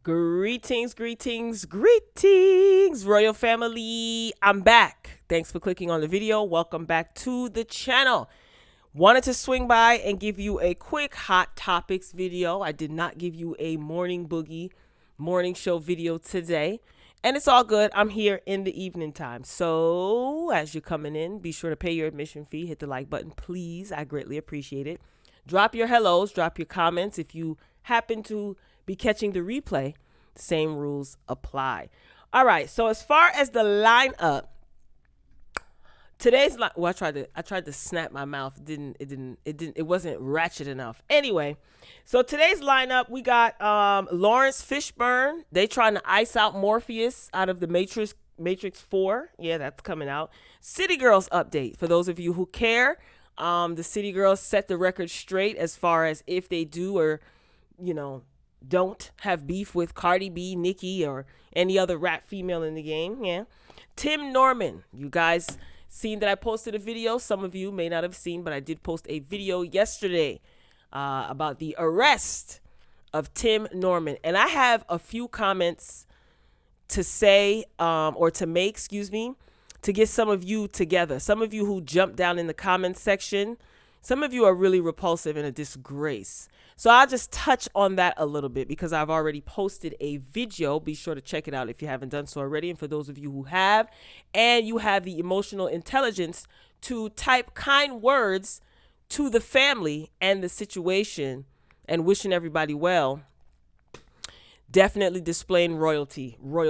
Greetings, greetings, greetings, royal family. I'm back. Thanks for clicking on the video. Welcome back to the channel. Wanted to swing by and give you a quick hot topics video. I did not give you a morning boogie morning show video today, and it's all good. I'm here in the evening time. So as you're coming in, be sure to pay your admission fee. Hit the like button, please. I greatly appreciate it. Drop your hellos, drop your comments. If you happen to be catching the replay, same rules apply. All right, so as far as the lineup, today's well, I tried to snap my mouth. It wasn't ratchet enough. Anyway, so today's lineup, we got Lawrence Fishburne. They trying to ice out Morpheus out of the Matrix 4. Yeah, that's coming out. City Girls update for those of you who care. The City Girls set the record straight as far as if they do or don't have beef with Cardi B, Nicki, or any other rap female in the game. Yeah. Tim Norman, you guys seen that I posted a video. Some of you may not have seen, but I did post a video yesterday about the arrest of Tim Norman. And I have a few comments to say or to make, to get some of you together. Some of you who jumped down in the comments section, some of you are really repulsive and a disgrace. So I'll just touch on that a little bit because I've already posted a video. Be sure to check it out if you haven't done so already. And for those of you who have, and you have the emotional intelligence to type kind words to the family and the situation and wishing everybody well, definitely displaying royal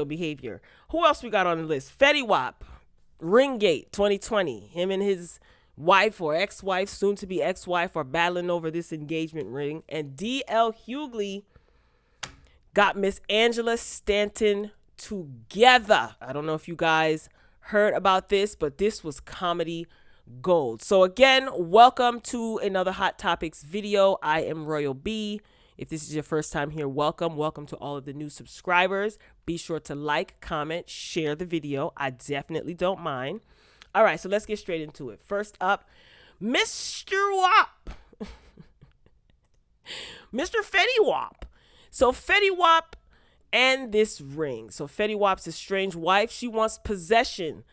behavior. Who else we got on the list? Fetty Wap, Ringgate 2020. Him and his wife or ex-wife, soon to be ex-wife, are battling over this engagement ring. And D.L Hughley got Miss Angela Stanton together. I don't know if you guys heard about this, but this was comedy gold. So again, welcome to another Hot Topics video. I am Royal B. If this is your first time here, welcome. Welcome to all of the new subscribers. Be sure to like, comment, share the video. I definitely don't mind. All right, so let's get straight into it. First up, Mr. Wap. Mr. Fetty Wap. So Fetty Wap and this ring. So Fetty Wap's estranged wife, she wants possession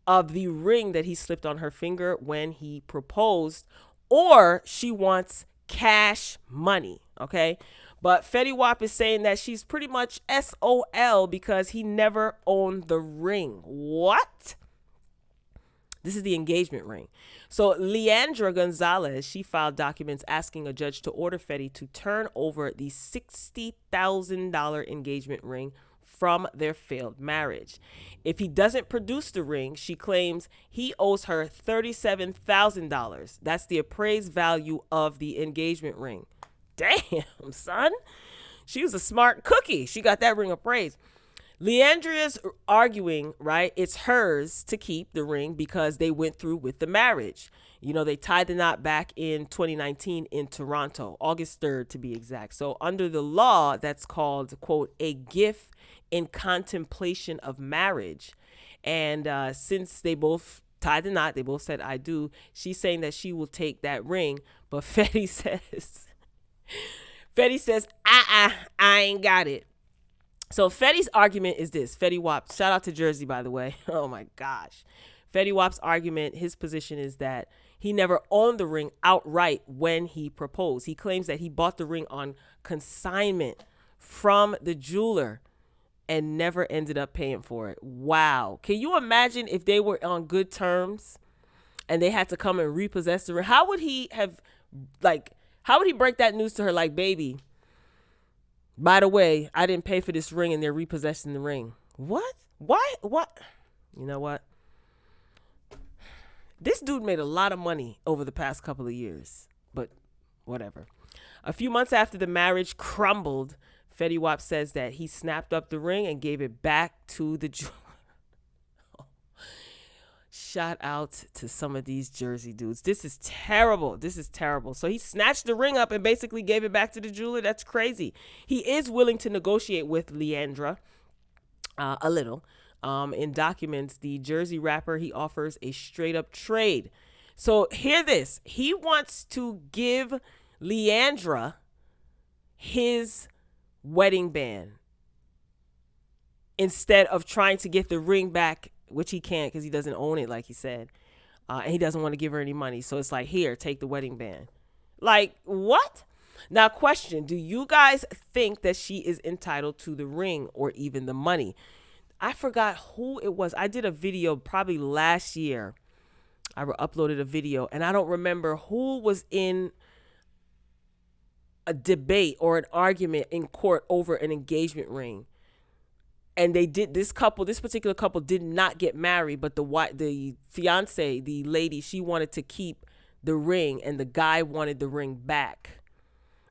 of the ring that he slipped on her finger when he proposed, or she wants cash money, okay? But Fetty Wap is saying that she's pretty much SOL because he never owned the ring. What? This is the engagement ring. So Leandra Gonzalez, she filed documents asking a judge to order Fetty to turn over the $60,000 engagement ring from their failed marriage. If he doesn't produce the ring, she claims he owes her $37,000. That's the appraised value of the engagement ring. Damn, son. She was a smart cookie. She got that ring appraised. Leandria's arguing, right, it's hers to keep the ring because they went through with the marriage. They tied the knot back in 2019 in Toronto, August 3rd to be exact. So under the law, that's called, quote, a gift in contemplation of marriage. And since they both tied the knot, they both said, I do, she's saying that she will take that ring. But Fetty says, I ain't got it. So Fetty's argument is this. Fetty Wap, shout out to Jersey, by the way. Oh, my gosh. Fetty Wap's argument, his position is that he never owned the ring outright when he proposed. He claims that he bought the ring on consignment from the jeweler and never ended up paying for it. Wow. Can you imagine if they were on good terms and they had to come and repossess the ring? How would he break that news to her like, baby, by the way, I didn't pay for this ring and they're repossessing the ring? What? Why? What? You know what? This dude made a lot of money over the past couple of years, but whatever. A few months after the marriage crumbled, Fetty Wap says that he snapped up the ring and gave it back to the jeweler. Shout out to some of these Jersey dudes. This is terrible. This is terrible. So he snatched the ring up and basically gave it back to the jeweler. That's crazy. He is willing to negotiate with Leandra a little. In documents, the Jersey rapper, he offers a straight up trade. So hear this. He wants to give Leandra his wedding band instead of trying to get the ring back, which he can't because he doesn't own it, like he said. And he doesn't want to give her any money. So it's like, here, take the wedding band. Like, what? Now, question, do you guys think that she is entitled to the ring or even the money? I forgot who it was. I did a video probably last year. I uploaded a video, and I don't remember who was in a debate or an argument in court over an engagement ring. And this particular couple did not get married, but the fiance, the lady, she wanted to keep the ring, and the guy wanted the ring back.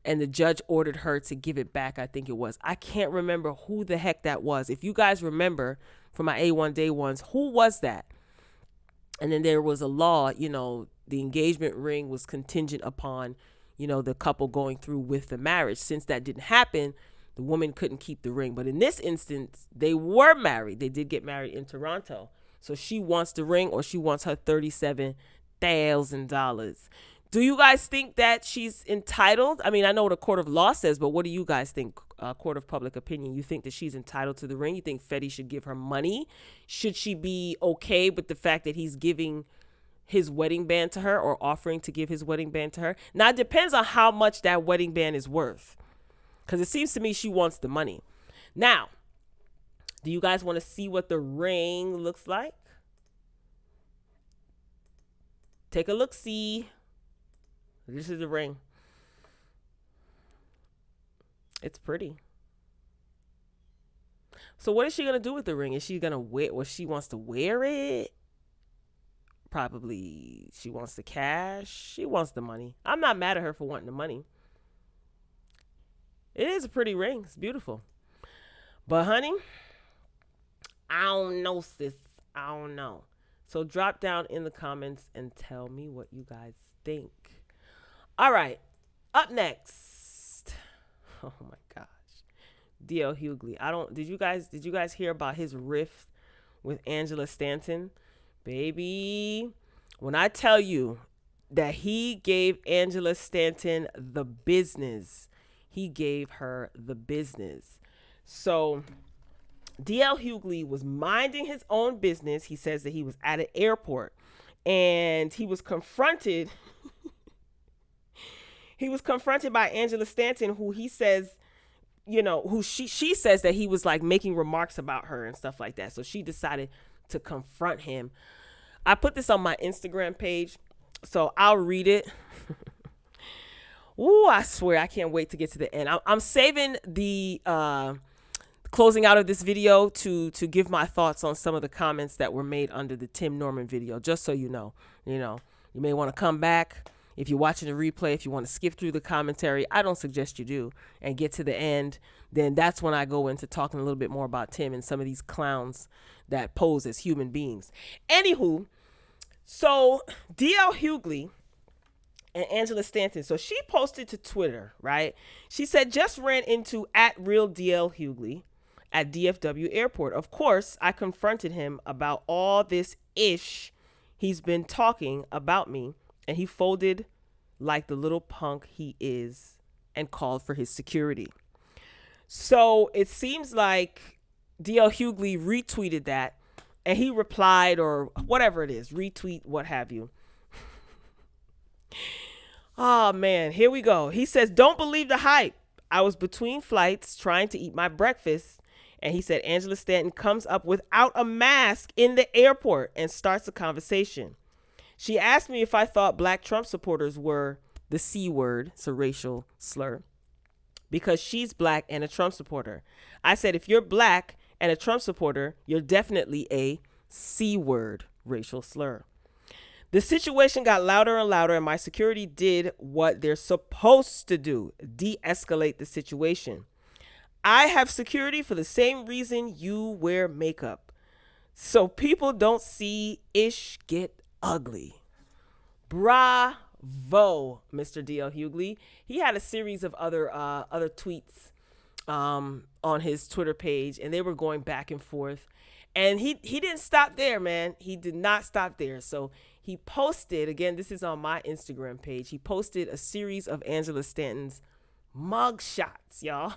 And the judge ordered her to give it back, I think it was. I can't remember who the heck that was. If you guys remember from my A1 Day ones, who was that? And then there was a law, the engagement ring was contingent upon, the couple going through with the marriage. Since that didn't happen, the woman couldn't keep the ring. But in this instance, they were married. They did get married in Toronto. So she wants the ring, or she wants her $37,000. Do you guys think that she's entitled? I mean, I know what a court of law says, but what do you guys think? Court of public opinion. You think that she's entitled to the ring? You think Fetty should give her money? Should she be okay with the fact that he's giving his wedding band to her, or offering to give his wedding band to her? Now, it depends on how much that wedding band is worth, because it seems to me she wants the money. Now, do you guys want to see what the ring looks like? Take a look-see. This is the ring. It's pretty. So what is she going to do with the ring? Is she going to wear, or she wants to wear it? Probably she wants the cash. She wants the money. I'm not mad at her for wanting the money. It is a pretty ring. It's beautiful. But honey, I don't know, sis. I don't know. So drop down in the comments and tell me what you guys think. All right. Up next. Oh my gosh. D.L Hughley. Did you guys hear about his rift with Angela Stanton? Baby, when I tell you that he gave Angela Stanton the business, he gave her the business. So D.L Hughley was minding his own business. He says that he was at an airport, and he was confronted. He was confronted by Angela Stanton, who he says, who she says that he was like making remarks about her and stuff like that. So she decided to confront him. I put this on my Instagram page, so I'll read it. Ooh, I swear I can't wait to get to the end. I'm saving the closing out of this video to give my thoughts on some of the comments that were made under the Tim Norman video, just so you know. You may want to come back. If you're watching the replay, if you want to skip through the commentary, I don't suggest you do, and get to the end. Then that's when I go into talking a little bit more about Tim and some of these clowns that pose as human beings. Anywho, so D.L Hughley and Angela Stanton. So she posted to Twitter, right? She said, just ran into @real D.L Hughley at DFW airport. Of course, I confronted him about all this ish he's been talking about me, and he folded like the little punk he is and called for his security. So it seems like D.L Hughley retweeted that, and he replied, or whatever it is, retweet, what have you. Oh man, here we go. He says, don't believe the hype. I was between flights trying to eat my breakfast, and he said Angela Stanton comes up without a mask in the airport and starts a conversation. She asked me if I thought black Trump supporters were the C word, it's a racial slur, because she's black and a Trump supporter. I said, if you're black and a Trump supporter, you're definitely a C word, racial slur. The situation got louder and louder, and my security did what they're supposed to do, de-escalate the situation. I have security for the same reason you wear makeup, so people don't see ish get ugly. Bravo, Mr. D.L Hughley. He had a series of other tweets on his Twitter page, and they were going back and forth. And he didn't stop there, man. He did not stop there. So he posted, again, this is on my Instagram page, he posted a series of Angela Stanton's mug shots, y'all.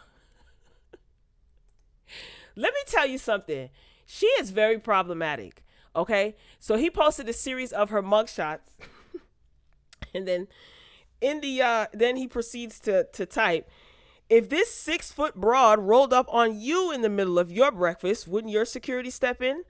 Let me tell you something. She is very problematic. Okay, so he posted a series of her mugshots, and then then he proceeds to type, if this 6-foot broad rolled up on you in the middle of your breakfast, wouldn't your security step in?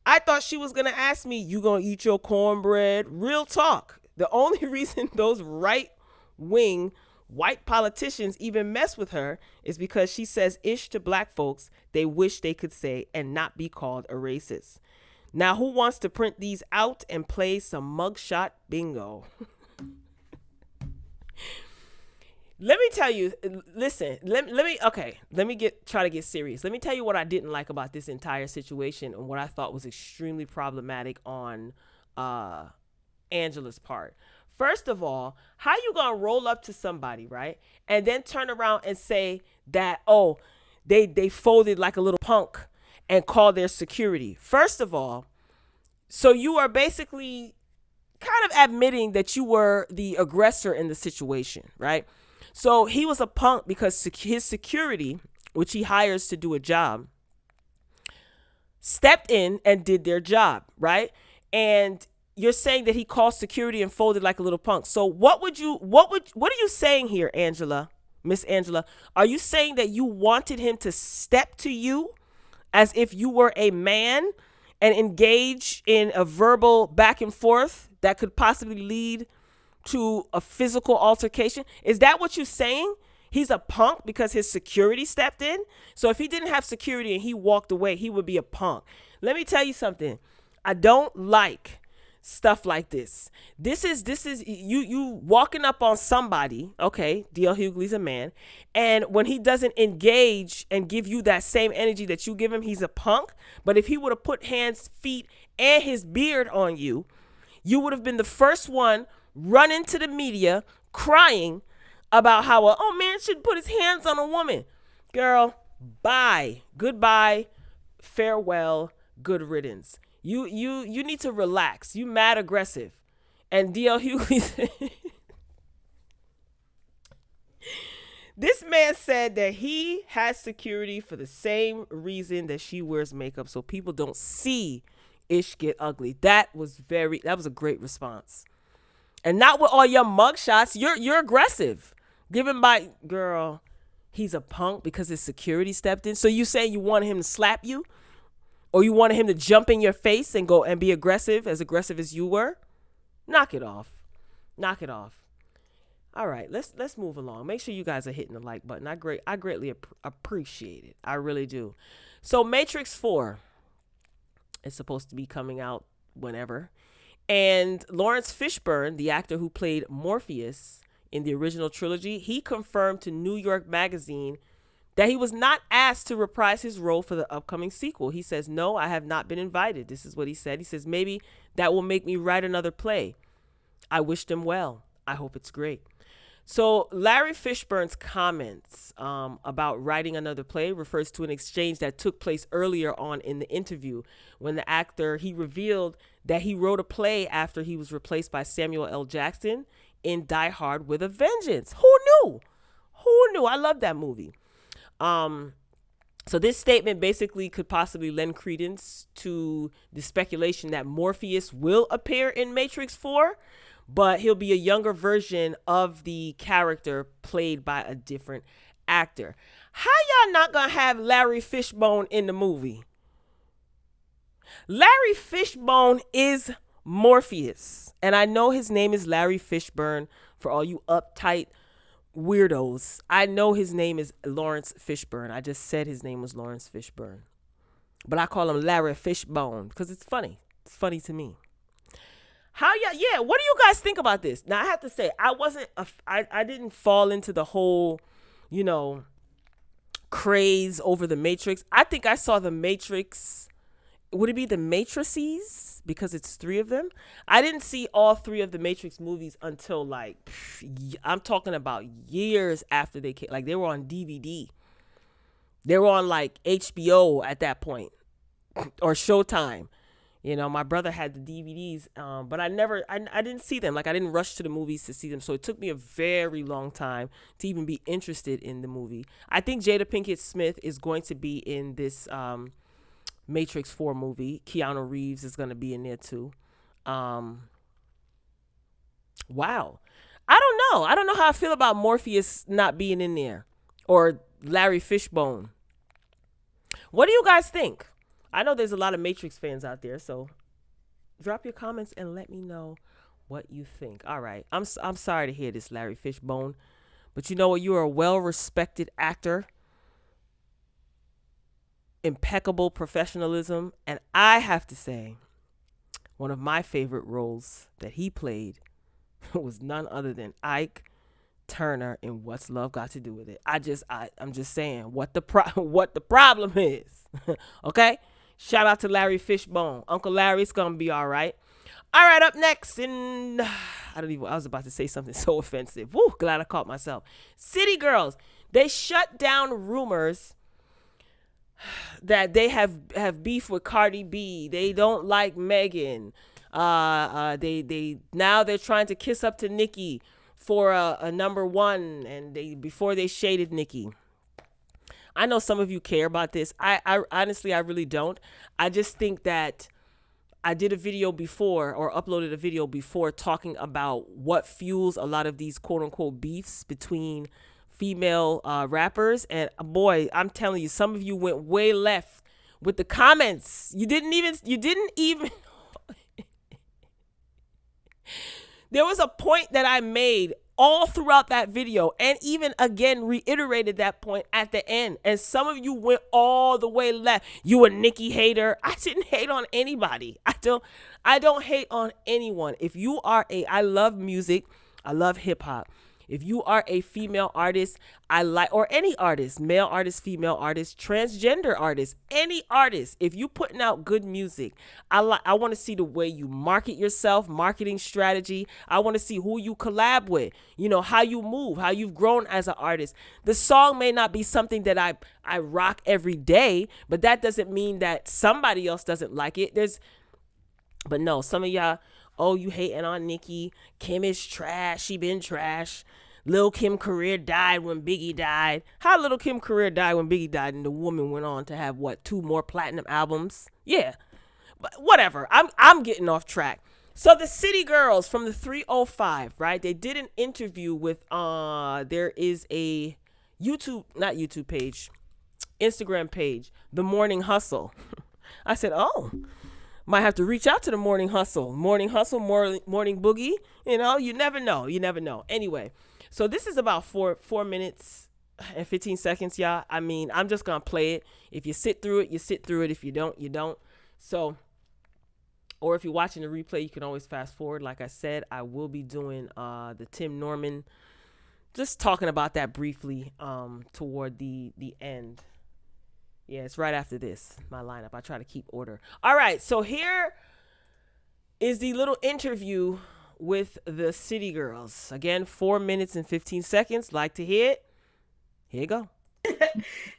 I thought she was gonna ask me, you gonna eat your cornbread? Real talk. The only reason those right-wing white politicians even mess with her is because she says ish to black folks they wish they could say and not be called a racist. Now, who wants to print these out and play some mugshot bingo? Let me tell you, listen, let me try to get serious. Let me tell you what I didn't like about this entire situation and what I thought was extremely problematic on Angela's part. First of all, how you gonna roll up to somebody, right? And then turn around and say that, oh, they folded like a little punk and call their security. First of all, so you are basically kind of admitting that you were the aggressor in the situation, right? So he was a punk because his security, which he hires to do a job, stepped in and did their job, right? And you're saying that he called security and folded like a little punk. So what are you saying here, Angela, Miss Angela? Are you saying that you wanted him to step to you as if you were a man and engage in a verbal back and forth that could possibly lead to a physical altercation? Is that what you're saying? He's a punk because his security stepped in? So if he didn't have security and he walked away, he would be a punk. Let me tell you something. I don't like stuff like this. This is you walking up on somebody. Okay, D.L Hughley's a man, and when he doesn't engage and give you that same energy that you give him, he's a punk. But if he would have put hands, feet, and his beard on you, you would have been the first one running to the media crying about how a man should put his hands on a woman. Girl, bye, goodbye, farewell, good riddance. You need to relax. You mad aggressive. And D.L Hughley, this man said that he has security for the same reason that she wears makeup, so people don't see ish get ugly. That was a great response. And not with all your mugshots. You're aggressive. Given by, girl, he's a punk because his security stepped in. So you saying you wanted him to slap you? Or you wanted him to jump in your face and go and be aggressive as you were? Knock it off. Knock it off. All right, let's move along. Make sure you guys are hitting the like button. I greatly appreciate it. I really do. So Matrix 4 is supposed to be coming out whenever. And Lawrence Fishburne, the actor who played Morpheus in the original trilogy, he confirmed to New York Magazine that he was not asked to reprise his role for the upcoming sequel. He says, no, I have not been invited. This is what he said. He says, maybe that will make me write another play. I wish them well. I hope it's great. So Larry Fishburne's comments about writing another play refers to an exchange that took place earlier on in the interview when the actor, he revealed that he wrote a play after he was replaced by Samuel L. Jackson in Die Hard with a Vengeance. Who knew? Who knew? I love that movie. So this statement basically could possibly lend credence to the speculation that Morpheus will appear in Matrix 4, but he'll be a younger version of the character played by a different actor. How y'all not gonna have Larry Fishbone in the movie? Larry Fishbone is Morpheus, and I know his name is Larry Fishburne for all you uptight weirdos. I know his name is Lawrence Fishburne. I just said his name was Lawrence Fishburne, but I call him Larry Fishbone because it's funny. It's funny to me. How y'all? Yeah. What do you guys think about this? Now I have to say I didn't fall into the whole, craze over the Matrix. I think I saw the Matrix. Would it be the Matrices? Because it's 3 of them. I didn't see all 3 of the Matrix movies until I'm talking about years after they came. Like they were on DVD. They were on HBO at that point or Showtime. My brother had the DVDs, but I didn't see them. I didn't rush to the movies to see them. So it took me a very long time to even be interested in the movie. I think Jada Pinkett Smith is going to be in this Matrix 4 movie. Keanu Reeves is going to be in there too. Wow. I don't know how I feel about Morpheus not being in there, or Larry Fishbone. What do you guys think? I know there's a lot of Matrix fans out there, so drop your comments and let me know what you think. All right. I'm sorry to hear this, Larry Fishbone, but you know what? You are a well-respected actor, impeccable professionalism, and I have to say, one of my favorite roles that he played was none other than Ike Turner in What's Love Got to Do with It. I'm just saying what the problem is. Okay? Shout out to Larry Fishbone. Uncle Larry's gonna be all right. All right, up next, and I was about to say something so offensive. Woo, glad I caught myself. City Girls, they shut down rumors that they have beef with Cardi B. They don't like Megan. They now they're trying to kiss up to Nicki for a number one, and before they shaded Nicki. I know some of you care about this. I honestly, I really don't. I just think that I did a video before, or uploaded a video before, talking about what fuels a lot of these quote unquote beefs between female rappers. And boy, I'm telling you, some of you went way left with the comments. You didn't even There was a point that I made all throughout that video, and even again reiterated that point at the end. And some of you went all the way left. You a Nicki hater. I didn't hate on anybody. I don't hate on anyone. If you are I love music. I love hip hop. If you are a female artist, or any artist, male artist, female artist, transgender artist, any artist, if you putting out good music, I want to see the way you market yourself, marketing strategy. I want to see who you collab with, how you move, how you've grown as an artist. The song may not be something that I rock every day, but that doesn't mean that somebody else doesn't like it. But no, some of y'all, oh, you hating on Nicki. Kim is trash. She been trash. Lil' Kim career died when Biggie died. How Lil' Kim career died when Biggie died, and the woman went on to have 2 more platinum albums? Yeah, but whatever. I'm getting off track. So the City Girls from the 305, right? They did an interview with there is a Instagram page, The Morning Hustle. I said, oh. Might have to reach out to the Morning Hustle, Morning Boogie. You never know. Anyway, so this is about 4 minutes and 15 seconds, y'all. I mean, I'm just going to play it. If you sit through it, you sit through it. If you don't, you don't. So, or if you're watching the replay, you can always fast forward. Like I said, I will be doing the Tim Norman, just talking about that briefly toward the end. Yeah, it's right after this, my lineup. I try to keep order. All right, so here is the little interview with the City Girls. Again, 4 minutes and 15 seconds. Like to hear it? Here you go.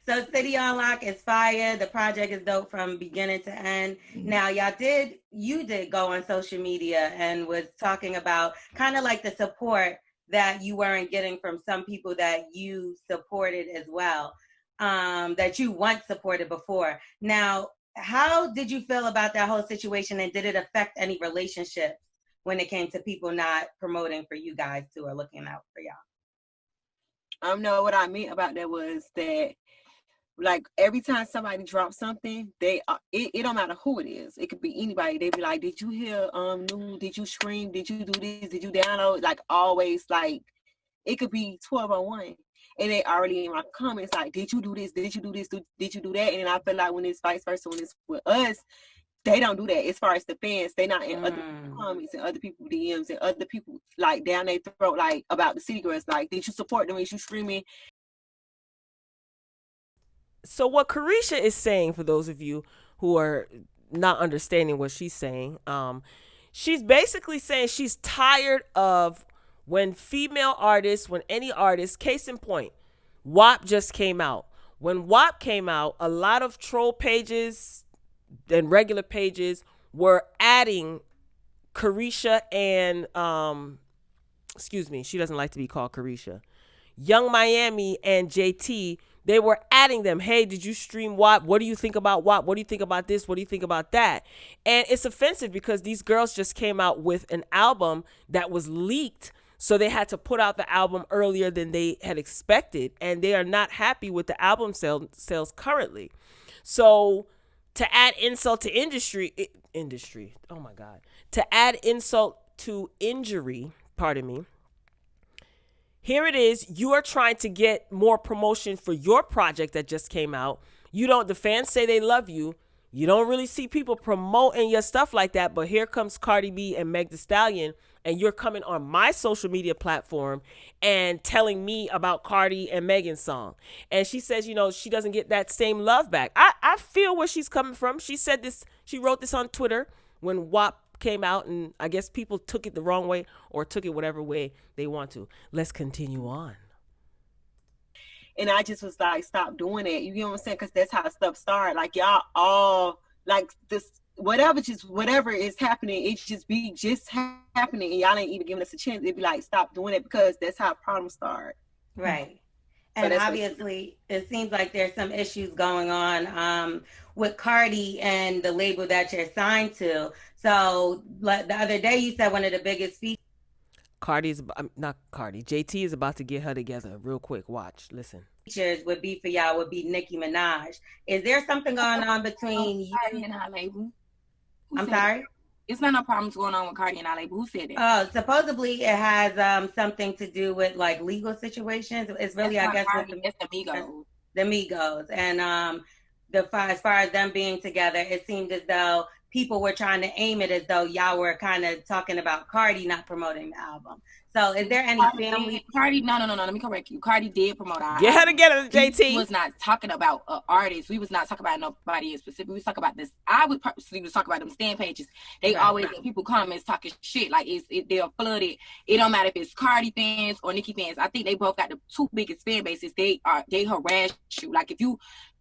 So City on Lock is fire. The project is dope from beginning to end. Now, you did go on social media and was talking about kind of like the support that you weren't getting from some people that you supported as well. That you once supported before. Now, how did you feel about that whole situation, and did it affect any relationships when it came to people not promoting for you guys who are looking out for y'all? No, what I meant about that was that, like, every time somebody drops something, it don't matter who it is. It could be anybody. They be like, did you hear new? Did you scream? Did you do this? Did you download? Like, always, like, it could be 1201. And they already in my comments like, did you do this? Did you do this? Did you do that? And then I feel like when it's vice versa, when it's with us, they don't do that. As far as the fans, they not in other comments and other people DMs and other people like down their throat, like about the City Girls. Like, did you support them? Is you screaming? So what Carisha is saying, for those of you who are not understanding what she's saying, she's basically saying she's tired of when female artists, when any artist, case in point, WAP just came out. When WAP came out, a lot of troll pages and regular pages were adding Carisha and, excuse me, she doesn't like to be called Carisha. Young Miami and JT, they were adding them. Hey, did you stream WAP? What do you think about WAP? What do you think about this? What do you think about that? And it's offensive because these girls just came out with an album that was leaked. So they had to put out the album earlier than they had expected. And they are not happy with the album sales currently. So to add insult to industry, oh my God. To add insult to injury, pardon me, here it is. You are trying to get more promotion for your project that just came out. The fans say they love you. You don't really see people promoting your stuff like that. But here comes Cardi B and Meg Thee Stallion, and you're coming on my social media platform and telling me about Cardi and Megan's song. And she says, she doesn't get that same love back. I feel where she's coming from. She said this, she wrote this on Twitter when WAP came out, and I guess people took it the wrong way or took it whatever way they want to. Let's continue on. And I just was like, stop doing it. You know what I'm saying? Because that's how stuff started. Like, y'all all, like, this, whatever is happening, it just happening. And y'all ain't even giving us a chance. It'd be like, stop doing it, because that's how problems start. Right. And obviously, it seems like there's some issues going on with Cardi and the label that you're signed to. So the other day, you said one of the biggest features. JT is about to get her together real quick. Watch, listen. Features would be Nicki Minaj. Is there something going on between you and her label? I'm sorry? It's not no problems going on with Cardi and our label. Who said that? Oh, supposedly it has something to do with like legal situations. It's really, I guess, Cardi, with the Migos. The Migos. And as far as them being together, it seemed as though people were trying to aim it as though y'all were kind of talking about Cardi not promoting the album. So is there any family? Cardi, no, let me correct you. Cardi did promote our Get her together, JT. We was not talking about artists. We was not talking about nobody in specific. We was talking about this. I would purposely was talking about them stand pages. They always get people comments talking shit. Like they're flooded. It don't matter if it's Cardi fans or Nicki fans. I think they both got the two biggest fan bases. They harass you. Like if you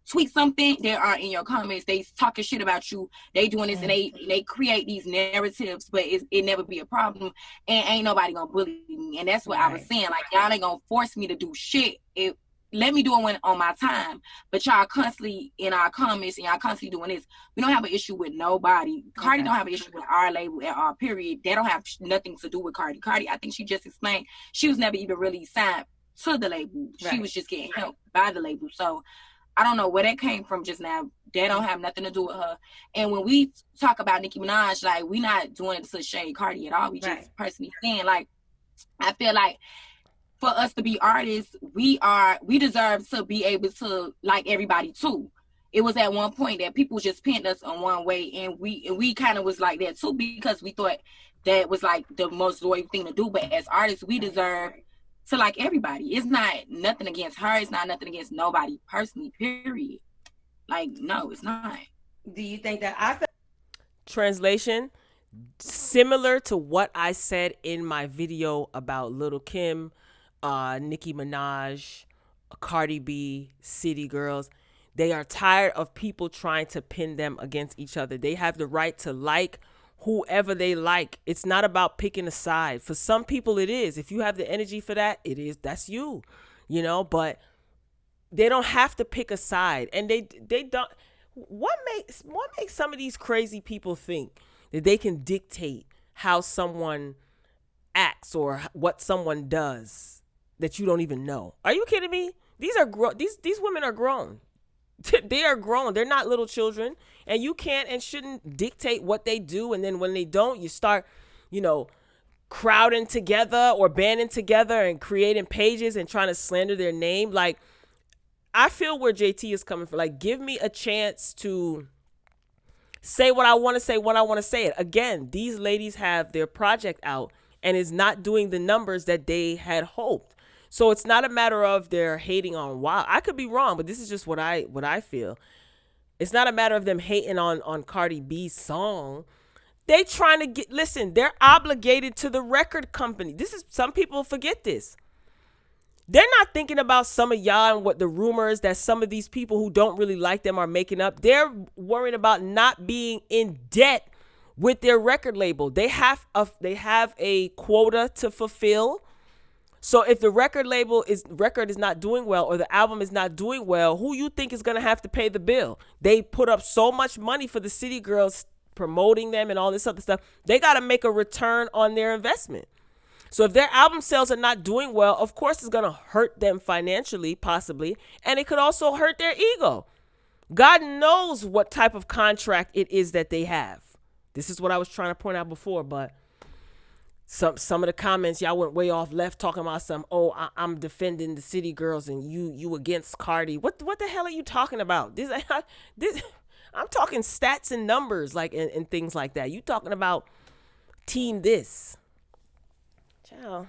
tweet something, they are in your comments, they talking shit about you, they doing this, and they create these narratives, but it never be a problem, and ain't nobody gonna bully me. And that's what I was saying, like, y'all ain't gonna force me to do shit. Let me do it on my time, but y'all constantly in our comments and y'all constantly doing this. We don't have an issue with nobody. Cardi don't have an issue with our label at all, period. They don't have nothing to do with Cardi. I think she just explained she was never even really signed to the label. She was just getting helped by the label. So I don't know where that came from just now. That don't have nothing to do with her. And when we talk about Nicki Minaj, like, we not doing it to shade Cardi at all. We just personally saying, like, I feel like for us to be artists, we deserve to be able to like everybody too. It was at one point that people just pinned us on one way, and we kind of was like that too, because we thought that was like the most loyal thing to do. But as artists, we deserve to like everybody. It's not nothing against her. It's not nothing against nobody personally, period. Like, no, it's not. Do you think that Translation, similar to what I said in my video about Lil' Kim, Nicki Minaj, Cardi B, City Girls, they are tired of people trying to pin them against each other. They have the right to like whoever they like. It's not about picking a side. For some people it is. If you have the energy for that, it is. That's you, but they don't have to pick a side. And they don't. What makes some of these crazy people think that they can dictate how someone acts or what someone does that you don't even know? Are you kidding me? These women are grown. They are grown. They're not little children, and you can't and shouldn't dictate what they do. And then when they don't, you start, crowding together or banding together and creating pages and trying to slander their name. Like, I feel where JT is coming from. Like, give me a chance to say what I want to say when I want to say it. Again, these ladies have their project out and is not doing the numbers that they had hoped. So it's not a matter of they're hating on WAP. I could be wrong, but this is just what I feel. It's not a matter of them hating on Cardi B's song. They trying to they're obligated to the record company. Some people forget this. They're not thinking about some of y'all and what the rumors that some of these people who don't really like them are making up. They're worrying about not being in debt with their record label. They have a quota to fulfill. So if the record is not doing well, or the album is not doing well, who you think is going to have to pay the bill? They put up so much money for the City Girls, promoting them and all this other stuff. They got to make a return on their investment. So if their album sales are not doing well, of course it's going to hurt them financially, possibly, and it could also hurt their ego. God knows what type of contract it is that they have. This is what I was trying to point out before, but some of the comments, y'all went way off left talking about I'm defending the City Girls and you against Cardi. What the hell are you talking about? This I'm talking stats and numbers, like, and things like that. You talking about team this. Ciao.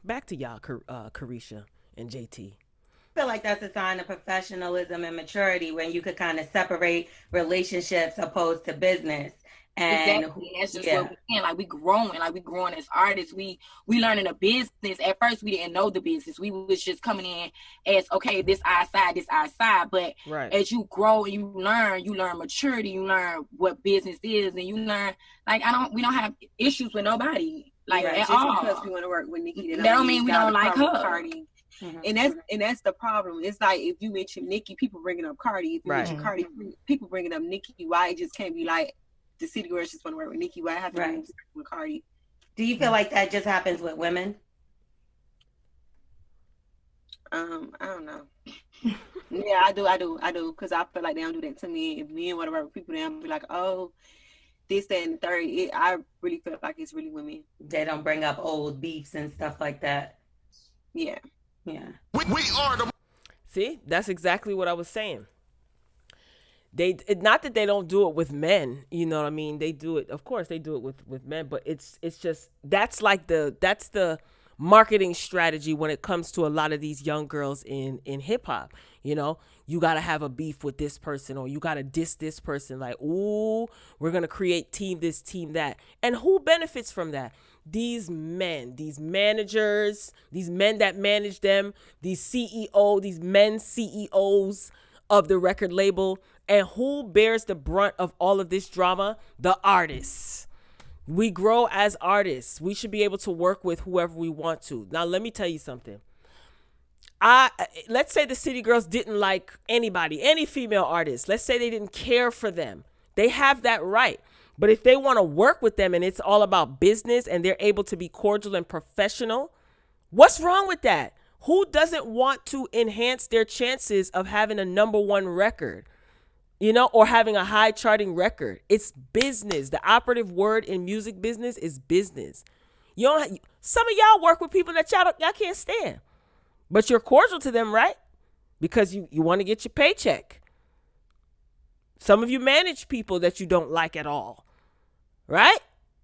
Back to y'all, Carisha and JT. I feel like that's a sign of professionalism and maturity when you could kind of separate relationships opposed to business. And exactly. That's just what we're saying. Like we growing as artists. We learning the business. At first, we didn't know the business. We was just coming in as, okay, this our side. But as you grow and you learn maturity. You learn what business is, and you learn, like, we don't have issues with nobody, like, at just all. because we want to work with Nicki, that don't mean we don't like her. Cardi. Mm-hmm. And that's the problem. It's like, if you mention Nicki, people bringing up Cardi. If you mention Cardi, people bringing up Nicki. Why it just can't be like, the City Girls just want to work with Nicki? Why I have to work with Cardi? Do you feel like that just happens with women? I don't know. Yeah, I do, because I feel like they don't do that to me. If men want to work with people, they don't be like, oh, this, that, and the third. I really feel like it's really women. They don't bring up old beefs and stuff like that. Yeah. We are the. See, that's exactly what I was saying. Not that they don't do it with men, you know what I mean? They do it, of course they do it with men, but it's just, that's the marketing strategy when it comes to a lot of these young girls in hip hop. You know, you got to have a beef with this person, or you got to diss this person, like, ooh, we're going to create team this, team that. And who benefits from that? These men, these managers, these men that manage them, these men CEOs of the record label. And who bears the brunt of all of this drama? The artists. We grow as artists. We should be able to work with whoever we want to. Now, let me tell you something. Let's say the City Girls didn't like anybody, any female artist. Let's say they didn't care for them. They have that right. But if they want to work with them and it's all about business and they're able to be cordial and professional, what's wrong with that? Who doesn't want to enhance their chances of having a #1 record? You know, or having a high charting record? It's business. The operative word in music business is business. Some of y'all work with people that y'all can't stand, but you're cordial to them, right? Because you want to get your paycheck. Some of you manage people that you don't like at all, right?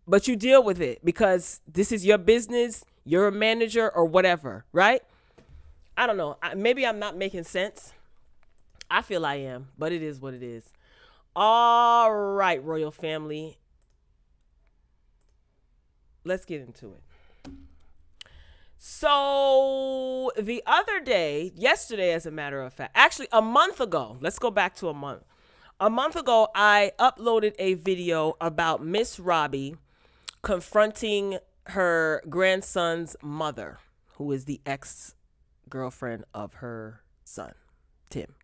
But you deal with it because this is your business. You're a manager or whatever, right? I don't know. Maybe I'm not making sense. I feel I am, but it is what it is. All right, Royal Family. Let's get into it. So the other day, yesterday, as a matter of fact, actually a month ago, let's go back to a month. A month ago, I uploaded a video about Miss Robbie confronting her grandson's mother, who is the ex-girlfriend of her son, Tim.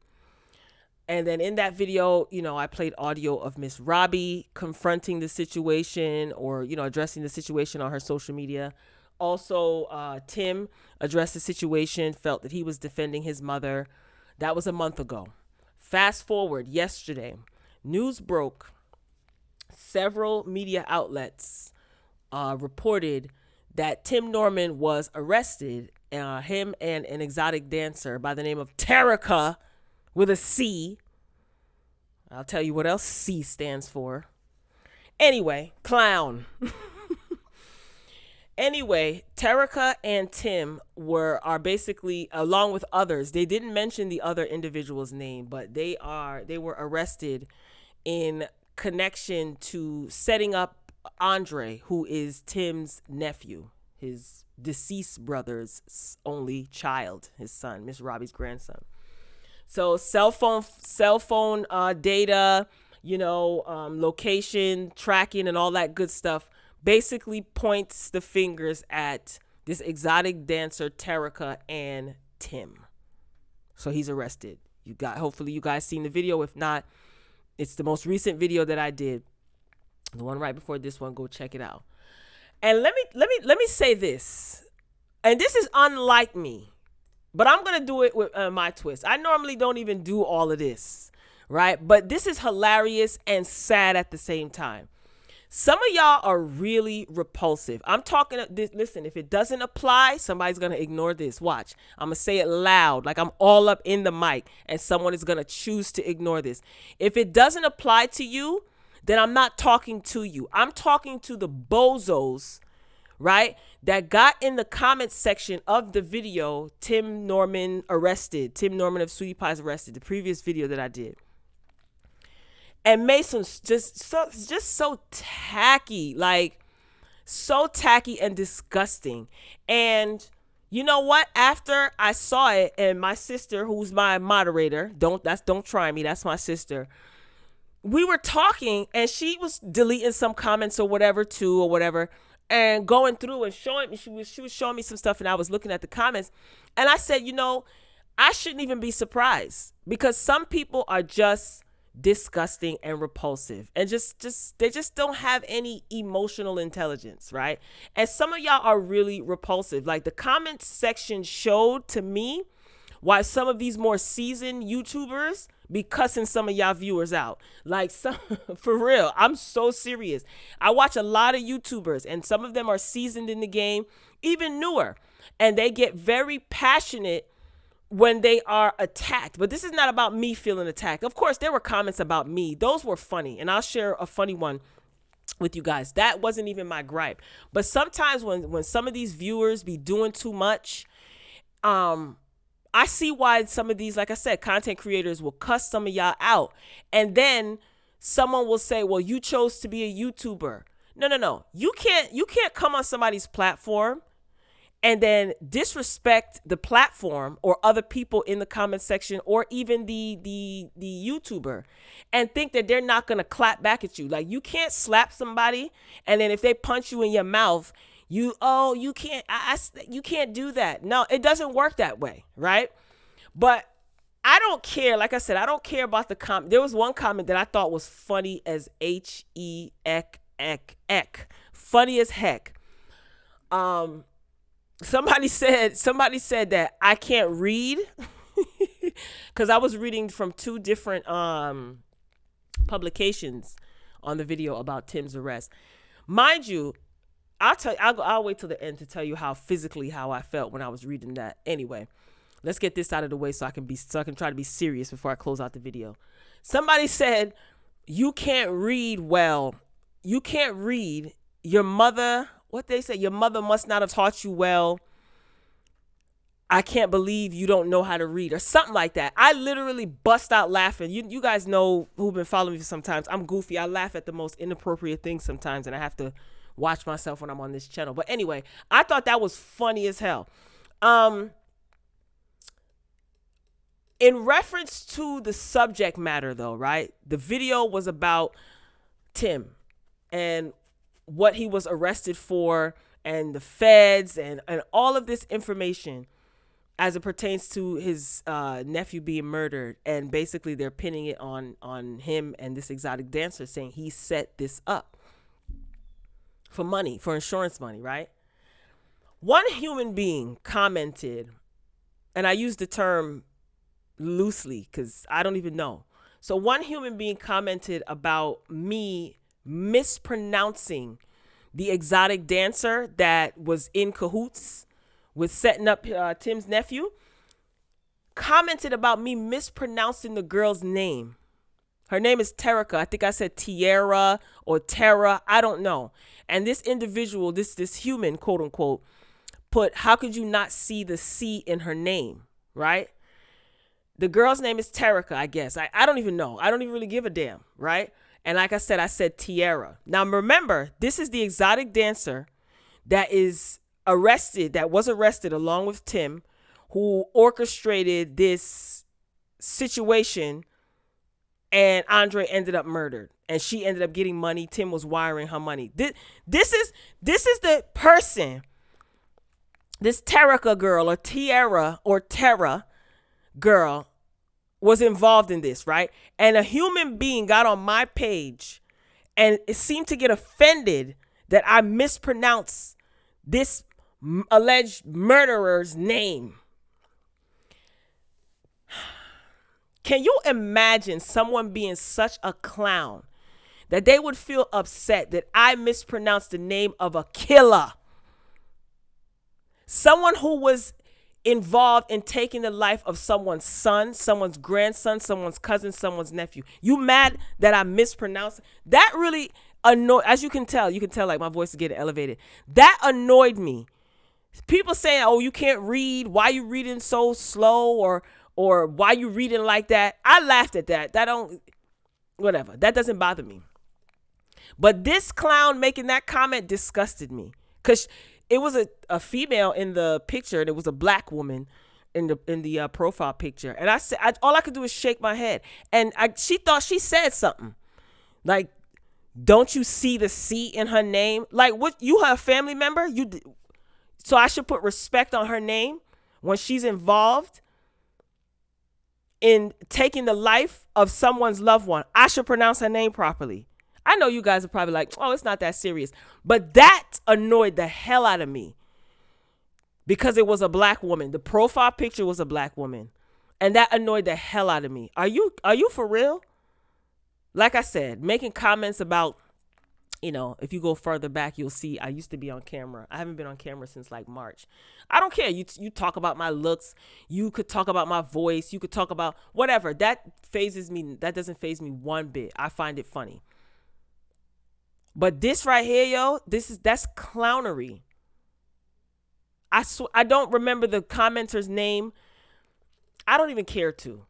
And then in that video, you know, I played audio of Miss Robbie confronting the situation, or, you know, addressing the situation on her social media. Also, Tim addressed the situation, felt that he was defending his mother. That was a month ago. Fast forward yesterday, news broke. Several media outlets reported that Tim Norman was arrested. Him and an exotic dancer by the name of Terica, with a C. I'll tell you what else C stands for. Anyway, clown. Anyway, Terica and Tim are basically, along with others, they didn't mention the other individual's name, but they were arrested in connection to setting up Andre, who is Tim's nephew, his deceased brother's only child, his son, Miss Robbie's grandson. So cell phone data, you know, location tracking and all that good stuff basically points the fingers at this exotic dancer, Terica, and Tim. So he's arrested. Hopefully you guys seen the video. If not, it's the most recent video that I did. The one right before this one, go check it out. And let me say this. And this is unlike me, but I'm going to do it with my twist. I normally don't even do all of this, right? But this is hilarious and sad at the same time. Some of y'all are really repulsive. I'm talking this. Listen, if it doesn't apply, somebody's going to ignore this. Watch. I'm going to say it loud, like I'm all up in the mic, and someone is going to choose to ignore this. If it doesn't apply to you, then I'm not talking to you. I'm talking to the bozos, right, that got in the comments section of the video, Tim Norman arrested, Tim Norman of Sweetie Pie's arrested, the previous video that I did. And made some just so tacky, like so tacky and disgusting. And you know what? After I saw it, and my sister, who's my moderator, don't try me, that's my sister. We were talking, and she was deleting some comments or whatever too, or whatever, and going through and showing me. She was showing me some stuff, and I was looking at the comments, and I said, you know, I shouldn't even be surprised, because some people are just disgusting and repulsive, and they just don't have any emotional intelligence, right? And some of y'all are really repulsive. Like, the comment section showed to me why some of these more seasoned YouTubers be cussing some of y'all viewers out. Like, some, for real, I'm so serious. I watch a lot of YouTubers, and some of them are seasoned in the game, even newer, and they get very passionate when they are attacked. But this is not about me feeling attacked. Of course, there were comments about me. Those were funny, and I'll share a funny one with you guys. That wasn't even my gripe. But sometimes when some of these viewers be doing too much, I see why some of these, like I said, content creators will cuss some of y'all out. And then someone will say, well, you chose to be a YouTuber. No. You can't come on somebody's platform and then disrespect the platform or other people in the comment section, or even the YouTuber, and think that they're not going to clap back at you. Like, you can't slap somebody, and then if they punch you in your mouth, you can't do that. No, it doesn't work that way, right? But I don't care. Like I said, I don't care about the comment. There was one comment that I thought was funny as heck. Funny as heck. Somebody said that I can't read, because I was reading from two different publications on the video about Tim's arrest. Mind you, I'll wait till the end to tell you how I felt when I was reading that. Anyway, let's get this out of the way so I can try to be serious before I close out the video. Somebody said, you can't read well. You can't read. Your mother, what they say, your mother must not have taught you well. I can't believe you don't know how to read, or something like that. I literally bust out laughing. You guys know, who've been following me for sometimes, I'm goofy. I laugh at the most inappropriate things sometimes, and I have to watch myself when I'm on this channel. But anyway, I thought that was funny as hell. In reference to the subject matter, though, right? The video was about Tim and what he was arrested for, and the feds, and all of this information as it pertains to his nephew being murdered. And basically they're pinning it on him and this exotic dancer, saying he set this up for money, for insurance money, right? One human being commented, and I use the term loosely because I don't even know. So one human being commented about me mispronouncing the exotic dancer that was in cahoots with setting up Tim's nephew, commented about me mispronouncing the girl's name. Her name is Terica. I think I said Tierra or Terra. I don't know. And this individual, this human, quote unquote, put, how could you not see the C in her name, right? The girl's name is Terica, I guess. I don't even know. I don't even really give a damn, right? And like I said Tierra. Now remember, this is the exotic dancer that is arrested, that was arrested along with Tim, who orchestrated this situation, and Andre ended up murdered, and she ended up getting money. Tim was wiring her money. This is the person this Terica girl or Terra girl was involved in this, right? And a human being got on my page and it seemed to get offended that I mispronounced this alleged murderer's name. Can you imagine someone being such a clown that they would feel upset that I mispronounced the name of a killer? Someone who was involved in taking the life of someone's son, someone's grandson, someone's cousin, someone's nephew. You mad that I mispronounced? That really annoyed, as you can tell like my voice is getting elevated. That annoyed me. People saying, oh, you can't read. Why you reading so slow? Or why you reading like that? I laughed at that. Whatever. That doesn't bother me. But this clown making that comment disgusted me. Because it was a female in the picture, and it was a black woman in the profile picture. And I said, all I could do is shake my head. And she thought she said something. Like, don't you see the C in her name? Like, what? You her family member? So I should put respect on her name when she's involved in taking the life of someone's loved one. I should pronounce her name properly. I know you guys are probably like, oh, it's not that serious. But that annoyed the hell out of me because it was a black woman. The profile picture was a black woman. And that annoyed the hell out of me. Are you for real? Like I said, making comments about, if you go further back, you'll see I used to be on camera. I haven't been on camera since like March. I don't care. You talk about my looks. You could talk about my voice. You could talk about whatever. That phases me. That doesn't faze me one bit. I find it funny. But this right here, yo, that's clownery. I don't remember the commenter's name. I don't even care to.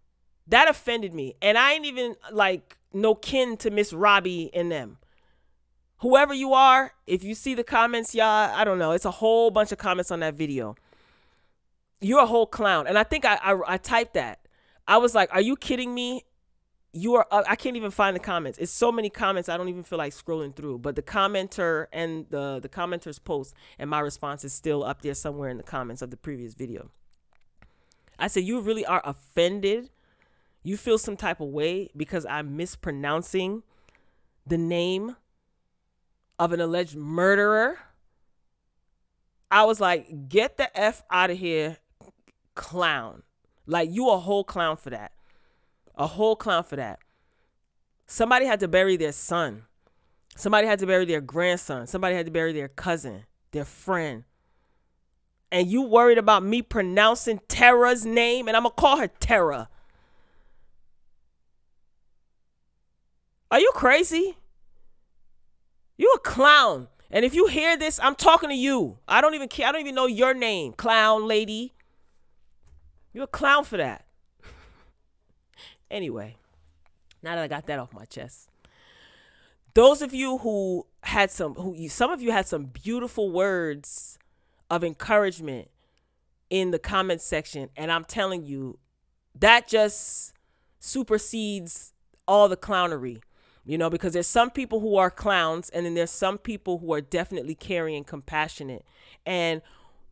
That offended me. And I ain't even like no kin to Miss Robbie and them. Whoever you are, if you see the comments, y'all, I don't know. It's a whole bunch of comments on that video. You're a whole clown. And I think I typed that. I was like, are you kidding me? I can't even find the comments. It's so many comments, I don't even feel like scrolling through. But the commenter and the commenter's post and my response is still up there somewhere in the comments of the previous video. I said, you really are offended? You feel some type of way because I'm mispronouncing the name of an alleged murderer? I was like, get the F out of here, clown. Like, you a whole clown for that. A whole clown for that. Somebody had to bury their son. Somebody had to bury their grandson. Somebody had to bury their cousin, their friend. And you worried about me pronouncing Terra's name? And I'm going to call her Terra. Are you crazy? You a clown. And if you hear this, I'm talking to you. I don't even care. I don't even know your name, clown lady. You're a clown for that. Anyway, now that I got that off my chest, those of you who had some of you had some beautiful words of encouragement in the comment section, and I'm telling you, that just supersedes all the clownery, because there's some people who are clowns, and then there's some people who are definitely caring and compassionate, and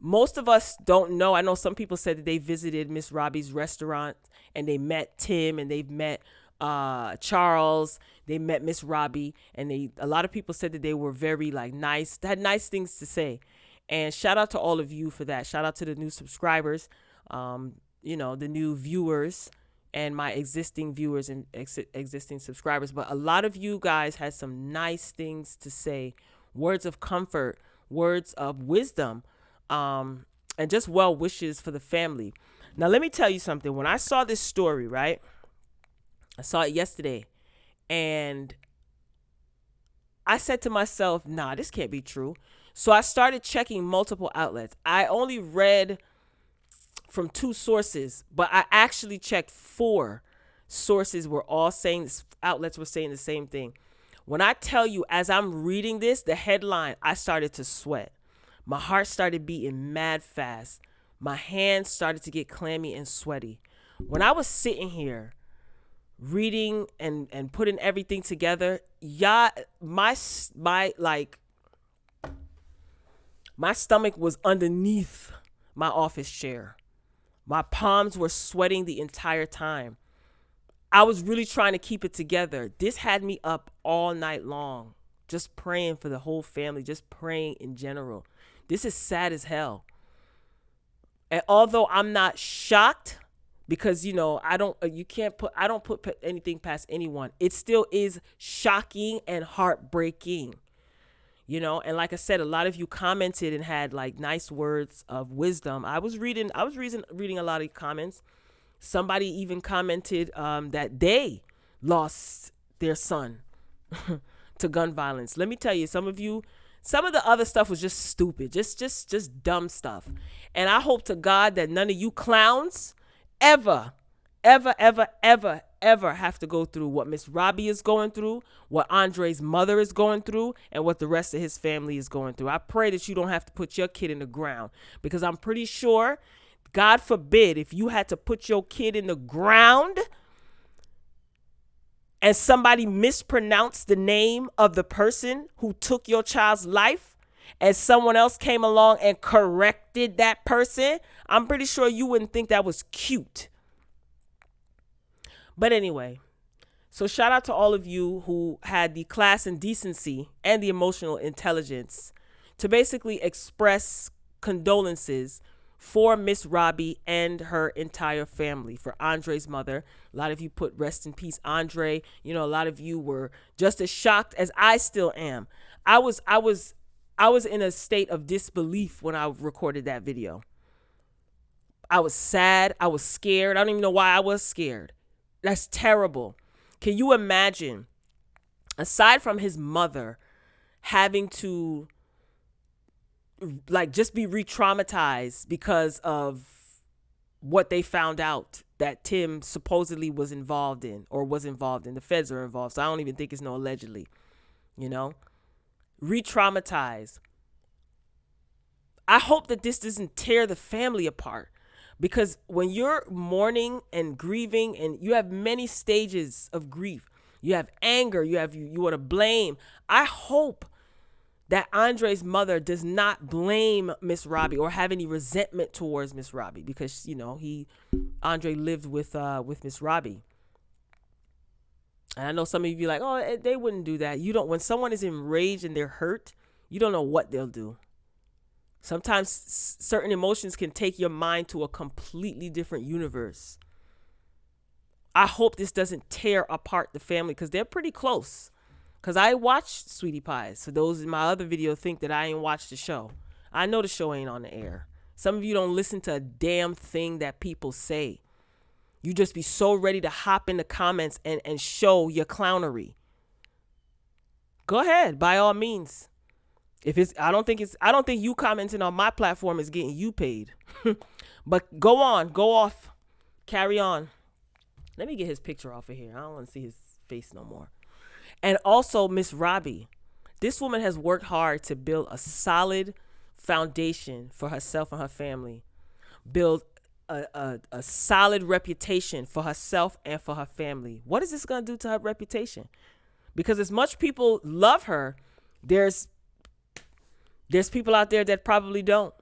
most of us don't know. I know some people said that they visited Miss Robbie's restaurant and they met Tim and they've met Charles. They met Miss Robbie, and a lot of people said that they were very nice. They had nice things to say. And shout out to all of you for that. Shout out to the new subscribers, the new viewers and my existing viewers and existing subscribers. But a lot of you guys had some nice things to say, words of comfort, words of wisdom. And just well wishes for the family. Now, let me tell you something. When I saw this story, right, I saw it yesterday, and I said to myself, nah, this can't be true. So I started checking multiple outlets. I only read from 2 sources, but I actually checked 4 sources were all saying, outlets were saying the same thing. When I tell you, as I'm reading this, the headline, I started to sweat. My heart started beating mad fast. My hands started to get clammy and sweaty. When I was sitting here reading and putting everything together, my stomach was underneath my office chair. My palms were sweating the entire time. I was really trying to keep it together. This had me up all night long, just praying for the whole family, just praying in general. This is sad as hell. And although I'm not shocked, because I don't put anything past anyone, it still is shocking and heartbreaking. And like I said, a lot of you commented and had like nice words of wisdom. I was reading a lot of comments. Somebody even commented that they lost their son to gun violence. Let me tell you, some of the other stuff was just stupid, just dumb stuff. And I hope to God that none of you clowns ever have to go through what Miss Robbie is going through, what Andre's mother is going through, and what the rest of his family is going through. I pray that you don't have to put your kid in the ground, because I'm pretty sure, God forbid, if you had to put your kid in the ground and somebody mispronounced the name of the person who took your child's life and someone else came along and corrected that person, I'm pretty sure you wouldn't think that was cute. But anyway, so shout out to all of you who had the class and decency and the emotional intelligence to basically express condolences for Miss Robbie and her entire family, for Andre's mother. A lot of you put rest in peace, Andre. A lot of you were just as shocked as I still am. I was in a state of disbelief when I recorded that video. I was sad. I was scared. I don't even know why I was scared. That's terrible. Can you imagine, aside from his mother having to just be re-traumatized because of what they found out that Tim supposedly was involved in, the feds are involved. So I don't even think it's no allegedly, re-traumatized. I hope that this doesn't tear the family apart, because when you're mourning and grieving, and you have many stages of grief, you have anger, you want to blame. I hope that Andre's mother does not blame Miss Robbie or have any resentment towards Miss Robbie, because Andre lived with Miss Robbie. And I know some of you like, oh, they wouldn't do that. You don't. When someone is enraged and they're hurt, you don't know what they'll do. Sometimes certain emotions can take your mind to a completely different universe. I hope this doesn't tear apart the family, because they're pretty close. Because I watched Sweetie Pies. So those in my other video think that I ain't watched the show. I know the show ain't on the air. Some of you don't listen to a damn thing that people say. You just be so ready to hop in the comments and show your clownery. Go ahead, by all means. I don't think you commenting on my platform is getting you paid. But go off, carry on. Let me get his picture off of here. I don't want to see his face no more. And also Miss Robbie, this woman has worked hard to build a solid foundation for herself and her family, build a solid reputation for herself and for her family. What is this going to do to her reputation? Because as much people love her, there's people out there that probably don't.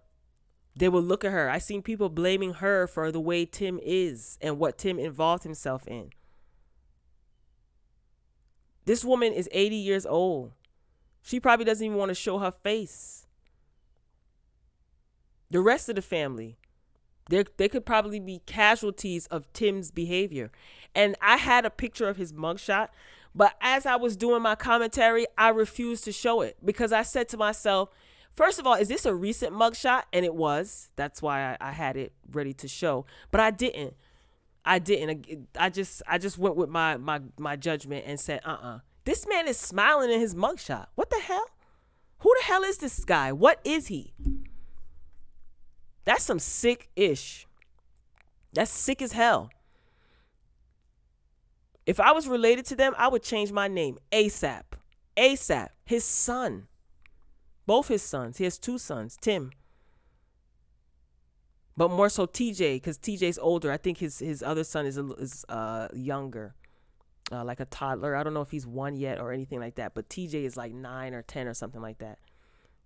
They will look at her. I seen people blaming her for the way Tim is and what Tim involved himself in. This woman is 80 years old. She probably doesn't even want to show her face. The rest of the family, they could probably be casualties of Tim's behavior. And I had a picture of his mugshot, but as I was doing my commentary, I refused to show it, because I said to myself, first of all, is this a recent mugshot? And it was. That's why I had it ready to show. But I didn't. I just went with my judgment and said, this man is smiling in his mugshot. What the hell? Who the hell is this guy? What is he? That's some sick-ish. That's sick as hell. If I was related to them, I would change my name ASAP. ASAP. His son. Both his sons. He has two sons, Tim. But more so TJ, because TJ's older. I think his other son is younger, like a toddler. I don't know if he's 1 yet or anything like that. But TJ is like 9 or 10 or something like that.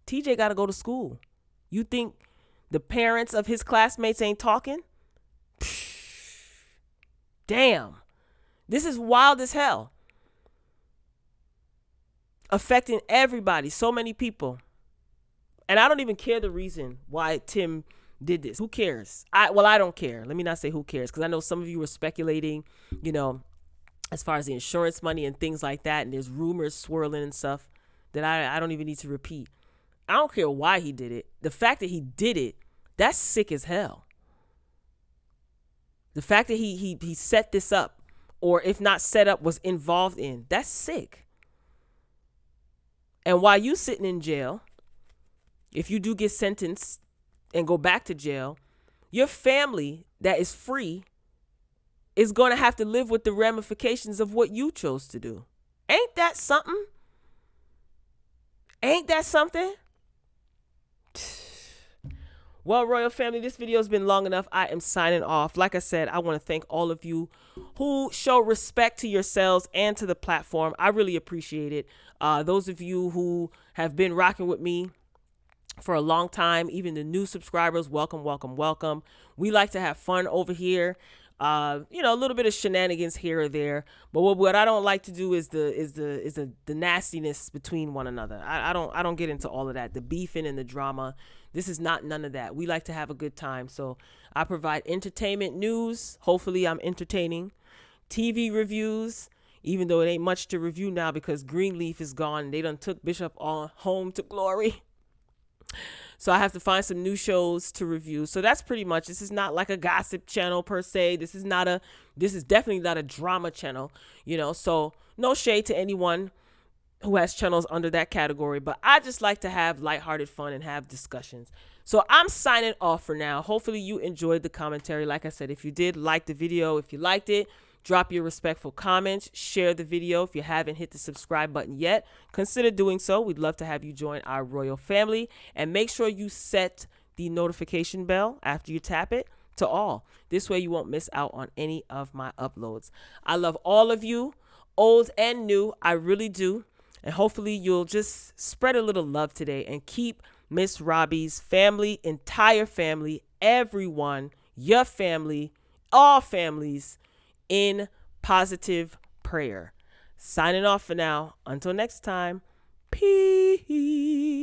TJ got to go to school. You think The parents of his classmates ain't talking. Damn. This is wild as hell. Affecting everybody, so many people. And I don't even care the reason why Tim did this. Who cares? I don't care. Let me not say who cares, because I know some of you were speculating, you know, as far as the insurance money and things like that, and there's rumors swirling and stuff that I don't even need to repeat. I don't care why he did it. The fact that he did it, that's sick as hell. The fact that he set this up, or if not set up, was involved in, that's sick. And while you sitting in jail, if you do get sentenced and go back to jail, your family that is free is going to have to live with the ramifications of what you chose to do. Ain't that something? Ain't that something? Well, Royal Family, this video has been long enough. I am signing off. Like I said, I want to thank all of you who show respect to yourselves and to the platform. I really appreciate it. Those of you who have been rocking with me for a long time, even the new subscribers, welcome, welcome, welcome. We like to have fun over here. You know, a little bit of shenanigans here or there, but what I don't like to do is the nastiness between one another. I don't get into all of that, the beefing and the drama. This is not none of that. We like to have a good time. So I provide entertainment, news. Hopefully I'm entertaining. TV reviews, even though it ain't much to review now because Greenleaf is gone. They done took Bishop on home to glory. So I have to find some new shows to review. So that's pretty much, this is not like a gossip channel per se. This is definitely not a drama channel, you know, so no shade to anyone who has channels under that category, but I just like to have lighthearted fun and have discussions. So I'm signing off for now. Hopefully you enjoyed the commentary. Like I said, if you did, like the video. If you liked it, drop your respectful comments, share the video. If you haven't hit the subscribe button yet, consider doing so. We'd love to have you join our royal family, and make sure you set the notification bell after you tap it to all. This way you won't miss out on any of my uploads. I love all of you, old and new. I really do. And hopefully you'll just spread a little love today and keep Miss Robbie's family, entire family, everyone, your family, all families, in positive prayer. Signing off for now. Until next time, peace.